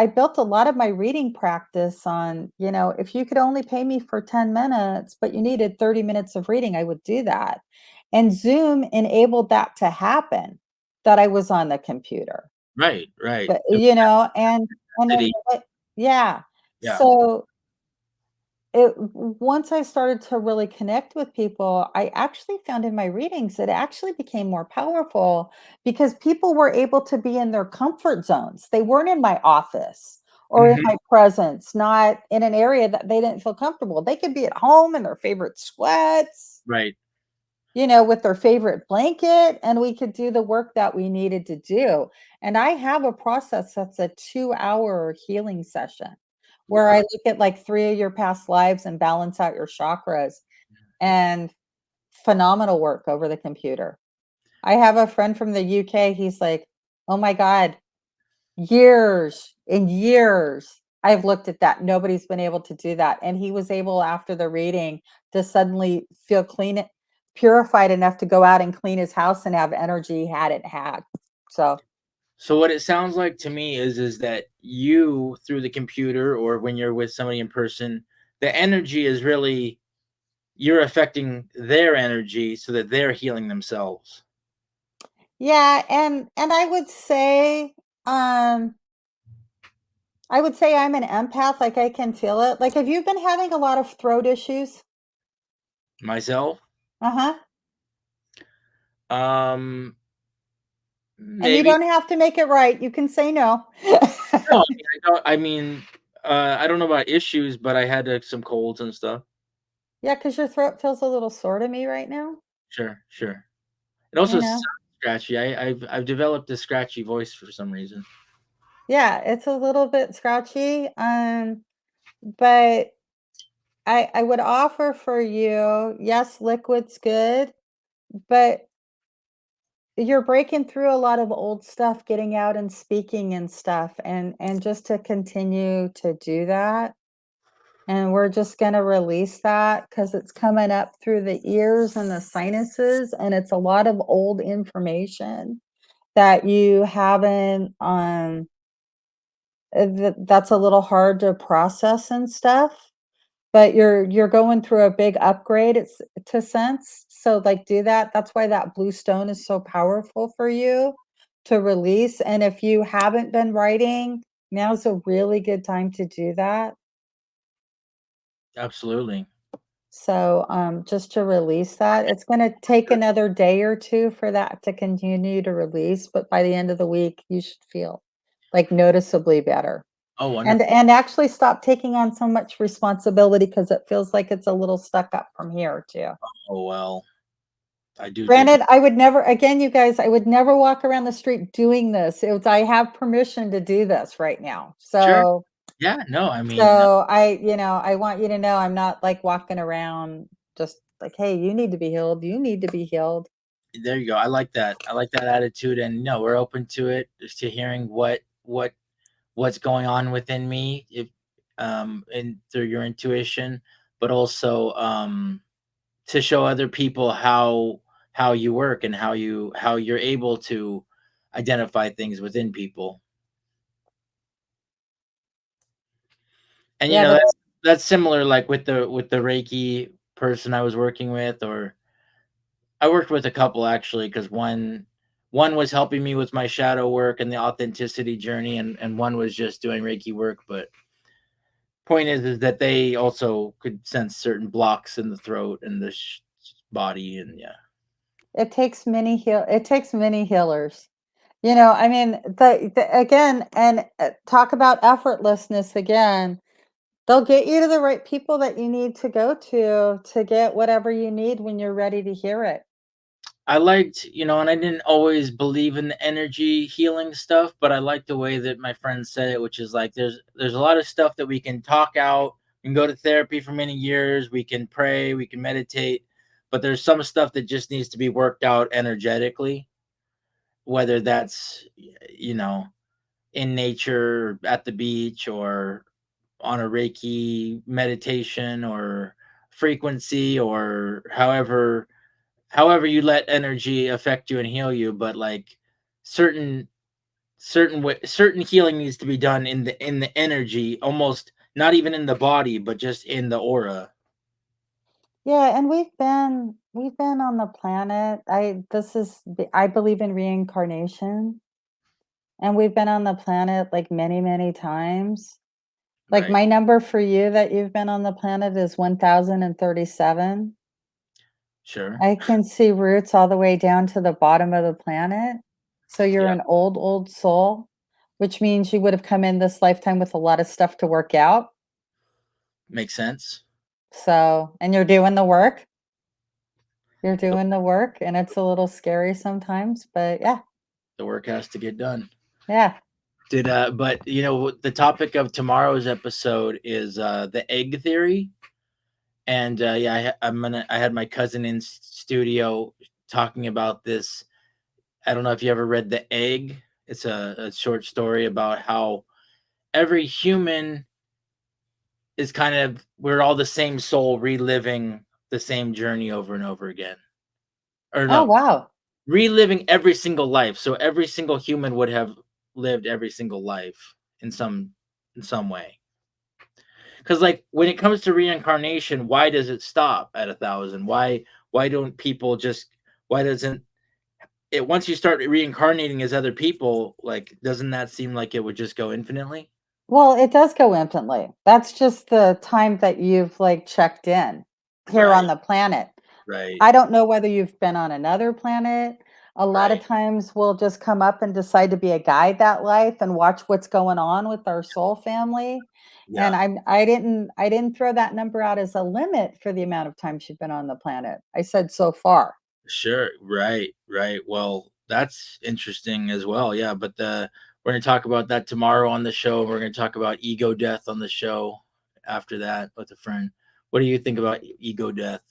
built a lot of my reading practice on, if you could only pay me for 10 minutes, but you needed 30 minutes of reading, I would do that. And Zoom enabled that to happen, that I was on the computer. Right. Right. But, It was and then city. yeah. Yeah. So once I started to really connect with people, I actually found in my readings it actually became more powerful because people were able to be in their comfort zones. They weren't in my office or in Mhm. my presence, not in an area that they didn't feel comfortable. They could be at home in their favorite sweats, Right. with their favorite blanket, and we could do the work that we needed to do. And I have a process that's a 2-hour healing session where I Wow. look at like 3 of your past lives and balance out your chakras, and phenomenal work over the computer. I have a friend from the UK, he's like, "Oh my god, years and years I've looked at that. Nobody's been able to do that." And he was able after the reading to suddenly feel clean, purified enough to go out and clean his house and have energy he hadn't had. So, So what it sounds like to me is that you through the computer or when you're with somebody in person, the energy is really you're affecting their energy so that they're healing themselves. yeah, and um I would say I'm an empath, like I can feel it. Like, have you been having a lot of throat issues? Myself, Uh-huh. um, And you maybe. don't have to make it right. You can say no. No, I don't know about issues, but I had, some colds and stuff. Yeah, because your throat feels a little sore to me right now, Sure, sure. It also you sounds know? scratchy. I've developed a scratchy voice for some reason. Yeah, it's a little bit scratchy. But I would offer for you, yes, liquid's good, but you're breaking through a lot of old stuff, getting out and speaking and stuff, and just to continue to do that. And we're just going to release that because it's coming up through the ears and the sinuses, and it's a lot of old information that you haven't that's a little hard to process and stuff, but you're going through a big upgrade, it's to sense. So like do that. That's why that blue stone is so powerful for you to release. And if you haven't been writing, now's a really good time to do that. Absolutely. So, just to release that, it's gonna take another day or 2 for that to continue to release, but by the end of the week, you should feel, like, noticeably better. Oh, And wonderful. and actually stop taking on so much responsibility because it feels like it's a little stuck up from here too. Oh, well, I do take Granted, I would never again, you guys, I would never walk around the street doing this. It was I have permission to do this right now. Sure. So Yeah, no, I mean, So I want you to know I'm not like walking around just like, hey, you need to be healed. You need to be healed. there you go. I like that. I like that attitude, and no, we're open to it, just to hearing what's going on within me, if and through your intuition, but also to show other people how you work and how you're able to identify things within people. And Yeah, the that's similar like with the Reiki person I was working with, or I worked with a couple actually because one was helping me with my shadow work and the authenticity journey, and one was just doing Reiki work. But point is that they also could sense certain blocks in the throat and the body, and yeah. it takes many healers. I mean, the again, and talk about effortlessness again. They'll get you to the right people that you need to go to get whatever you need when you're ready to hear it. I liked, and I didn't always believe in the energy healing stuff, but I liked the way that my friend said it, which is like there's a lot of stuff that we can talk out. We can go to therapy for many years, we can pray, we can meditate, but there's some stuff that just needs to be worked out energetically, whether that's you know, in nature, at the beach, or on a Reiki meditation or frequency, or however however you let energy affect you and heal you, but like certain certain healing needs to be done in the energy, almost not even in the body, but just in the aura. Yeah, and we've been on the planet. I believe in reincarnation, and we've been on the planet like many, many times. Like Right. my number for you that you've been on the planet is 1037. Sure. I can see roots all the way down to the bottom of the planet. So you're Yeah. an old, old soul, which means you would have come in this lifetime with a lot of stuff to work out. Makes sense. So, and you're doing the work. You're The, doing the work, and it's a little scary sometimes, but yeah, the work has to get done. yeah. Did but you know the topic of tomorrow's episode is the egg theory, and yeah, I had my cousin in studio talking about this. I don't know if you ever read The Egg. It's a short story about how every human is kind of, we're all the same soul reliving the same journey over and over again. Or Oh, no, wow. reliving every single life. So every single human would have lived every single life in some way. Because like when it comes to reincarnation, why does it stop at 1,000? Why don't people just, why doesn't it, once you start reincarnating as other people, like doesn't that seem like it would just go infinitely? Well, it does go infinitely. That's just the time that you've like checked in here on Right, the planet. right, I don't know whether you've been on another planet. A lot of right. times we'll just come up and decide to be a guide that life and watch what's going on with our soul family. And Yeah, I didn't throw that number out as a limit for the amount of time she's been on the planet. I said so far. sure. Right, right. Well, that's interesting as well. Yeah, but the we're going to talk about that tomorrow on the show. We're going to talk about ego death on the show after that with a friend. What do you think about ego death?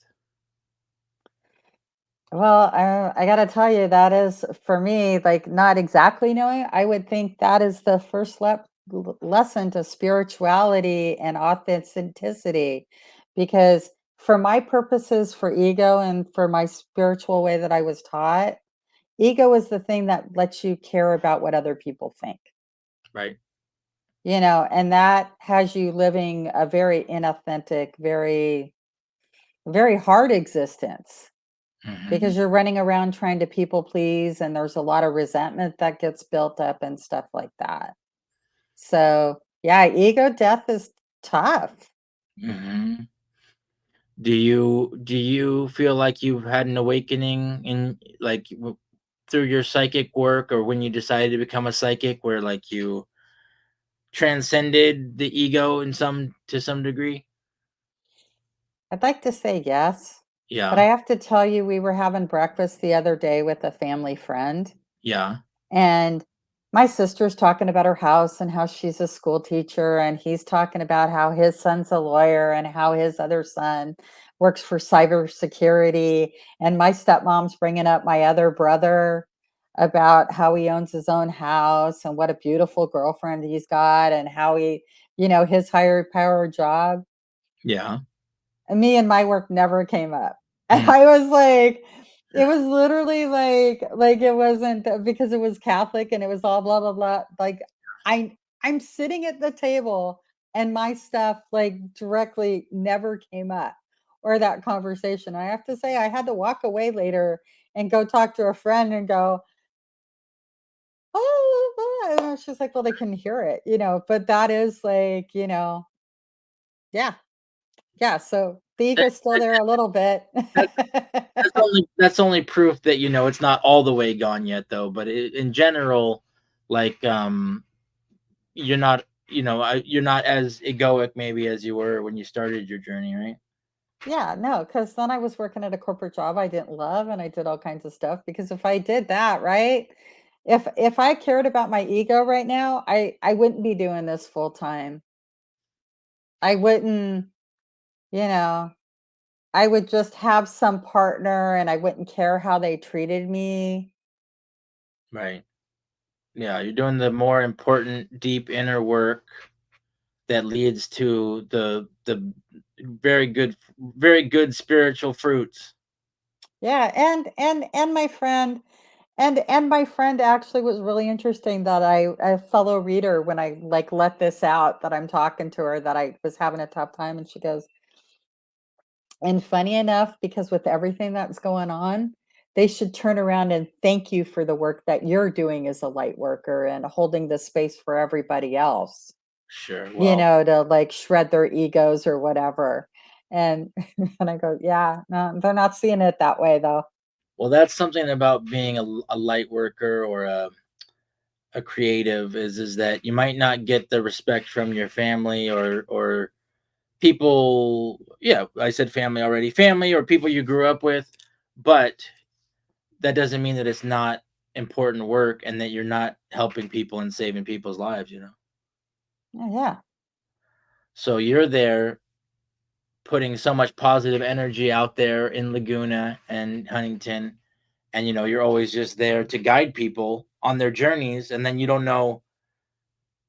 Well, I gotta tell you, that is for me, like not exactly knowing. I would think that is the first lesson to spirituality and authenticity, because for my purposes, for ego and for my spiritual way that I was taught, ego is the thing that lets you care about what other people think, Right. and that has you living a very inauthentic, very, very hard existence Hmm. because you're running around trying to people please, and there's a lot of resentment that gets built up and stuff like that. So, yeah, ego death is tough. Hmm. Do you feel like you've had an awakening in like through your psychic work, or when you decided to become a psychic, where like you transcended the ego in some to some degree? I'd like to say yes, but I Yeah, have to tell you, we were having breakfast the other day with a family friend, yeah, and my sister's talking about her house and how she's a school teacher, and he's talking about how his son's a lawyer and how his other son works for cybersecurity. And my stepmom's bringing up my other brother about how he owns his own house and what a beautiful girlfriend he's got and how his higher power job. yeah. And me and my work never came up. And Mm, I was like, it sure. was literally like it wasn't because it was Catholic and it was all blah blah blah. Like I'm sitting at the table and my stuff like directly never came up or that conversation. I have to say I had to walk away later and go talk to a friend and go, oh, and she's like, well, they can hear it. But that is like, yeah, yeah, so the That, ego's still that, there a little bit. that, that's only proof that it's not all the way gone yet, though. But in general, like you're not you're not as egoic maybe as you were when you started your journey, right? Yeah, no, because then I was working at a corporate job I didn't love, and I did all kinds of stuff because if I did that, right? If I cared about my ego right now, I wouldn't be doing this full time. I wouldn't, you know, I would just have some partner and I wouldn't care how they treated me. Right. Yeah, you're doing the more important deep inner work that leads to the very good spiritual fruits. Yeah, and my friend and my friend actually was really interesting that a fellow reader when I like let this out that I'm talking to her that I was having a tough time and she goes, and funny enough, because with everything that's going on, they should turn around and thank you for the work that you're doing as a light worker and holding the space for everybody else, Sure. Well, to like shred their egos or whatever. And and I go, yeah, no, they're not seeing it that way though. that's something about being a light worker or a creative is that you might not get the respect from your family or people. Yeah, I said family already. Family or people you grew up with, but that doesn't mean that it's not important work and that you're not helping people and saving people's lives. Yeah, yeah. So you're there putting so much positive energy out there in Laguna and Huntington, and you're always just there to guide people on their journeys, and then you don't know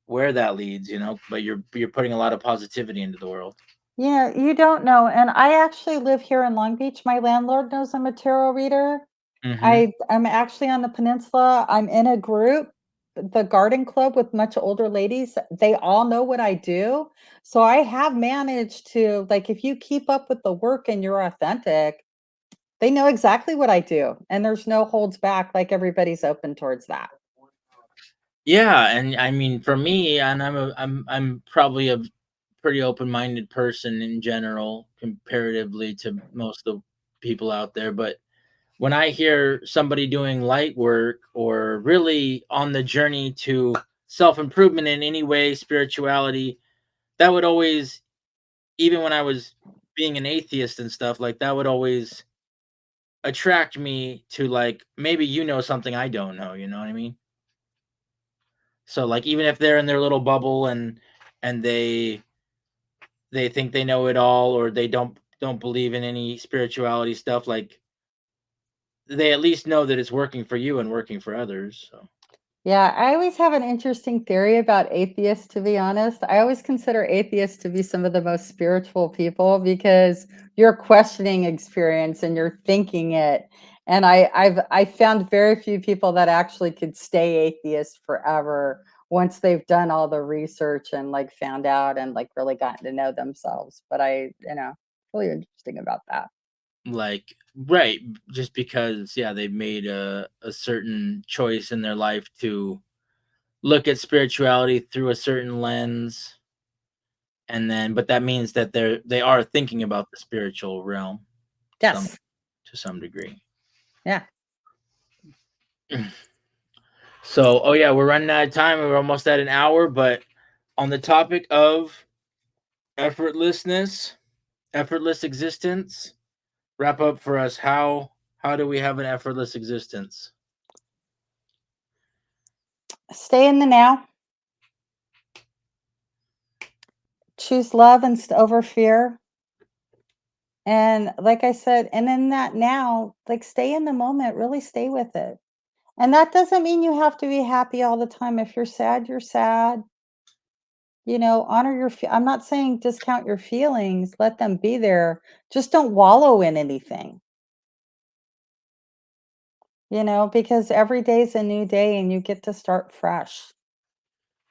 where that leads, but you're putting a lot of positivity into the world. Yeah, you don't know. And I actually live here in Long Beach. My landlord knows I'm a tarot reader. Hmm. I'm actually on the peninsula. I'm in a group, the garden club with much older ladies. They all know what I do. So I have managed to like if you keep up with the work and you're authentic, they know exactly what I do. And there's no holds back, like everybody's open towards that. Yeah, and I mean, for me, and I'm probably a pretty open-minded person in general, comparatively to most of the people out there. But when I hear somebody doing light work or really on the journey to self-improvement in any way, spirituality, that would always, even when I was being an atheist and stuff, like that would always attract me to like maybe something I don't know, you know what I mean? So like even if they're in their little bubble and they think they know it all or they don't believe in any spirituality stuff, like they at least know that it's working for you and working for others. So Yeah, I always have an interesting theory about atheists, to be honest. I always consider atheists to be some of the most spiritual people because you're questioning experience and you're thinking it. And I found very few people that actually could stay atheist forever once they've done all the research and like found out and like really gotten to know themselves. But really interesting about that. like right, just because they made a certain choice in their life to look at spirituality through a certain lens, and then but that means that they are thinking about the spiritual realm some Yes. to some degree. Yeah. So, oh yeah, we're running out of time. We're almost at an hour, but on the topic of effortlessness, effortless existence, wrap up for us. How do we have an effortless existence? Stay in the now. Choose love over fear. And like I said, and in that now, like stay in the moment, really stay with it. And that doesn't mean you have to be happy all the time. If you're sad, you're sad. Honor I'm not saying discount your feelings, let them be there. Just don't wallow in anything, because every day is a new day and you get to start fresh.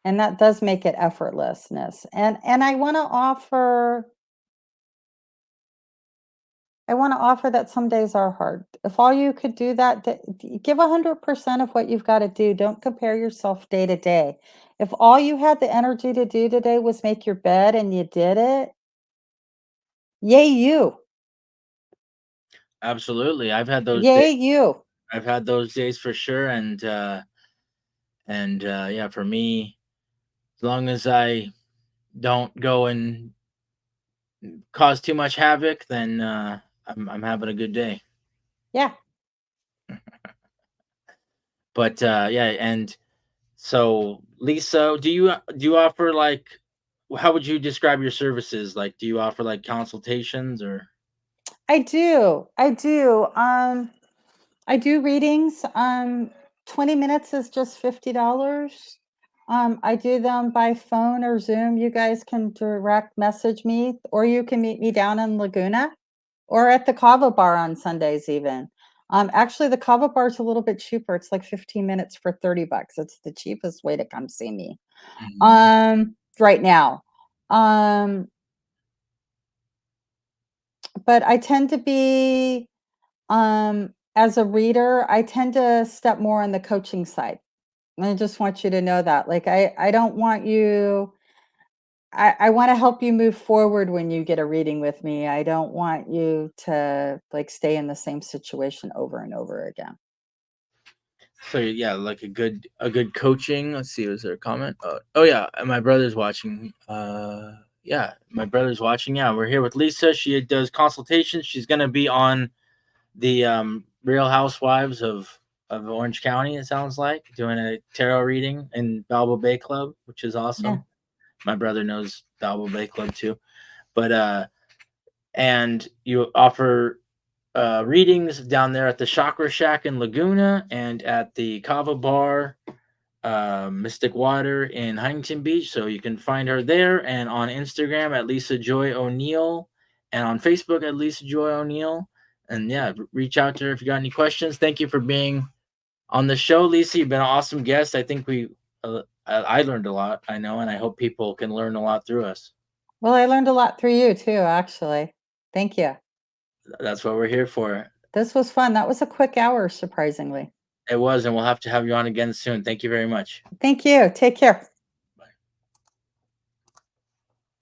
And that does make it effortlessness. And I want to offer that some days are hard. If all you could do give 100% of what you've got to do. Don't compare yourself day to day. If all you had the energy to do today was make your bed and you did it, yay you. Absolutely. I've had those days. Yay you. I've had those days for sure, and yeah, for me, as long as I don't go and cause too much havoc, then I'm having a good day. Yeah, But yeah, and so Lisa, do you offer like how would you describe your services? Like, do you offer like consultations or? I do. I do. I do readings. 20 minutes is just $50. I do them by phone or Zoom. You guys can direct message me or you can meet me down in Laguna. or at the kava bar on Sundays even. Actually, the kava bar is a little bit cheaper. It's like 15 minutes for $30. It's the cheapest way to come see me. Mhm. Right now. Um, but I tend to be, as a reader, I tend to step more on the coaching side. And I just want you to know that. Like, I don't want you, I want to help you move forward when you get a reading with me. I don't want you to like stay in the same situation over and over again. So yeah, like a good coaching. Let's see, was there a comment? Oh yeah, my brother's watching. Yeah, my brother's watching. Yeah, we're here with Lisa. She does consultations. She's gonna be on the Real Housewives of Orange County. It sounds like doing a tarot reading in Balboa Bay Club, which is Yeah. awesome. My brother knows Balboa Bay Club too. But and you offer readings down there at the Chakra Shack in Laguna and at the Kava Bar, Mystic Water in Huntington Beach. So you can find her there and on Instagram at Lisa Joy ONeil and on Facebook at Lisa Joy ONeil. And yeah, reach out to her if you got any questions. Thank you for being on the show, Lisa. You've been an awesome guest. I think I learned a lot, I know, and I hope people can learn a lot through us. Well, I learned a lot through you too, actually. Thank you. That's what we're here for. This was fun. That was a quick hour, surprisingly. It was, and we'll have to have you on again soon. Thank you very much. Thank you. Take care.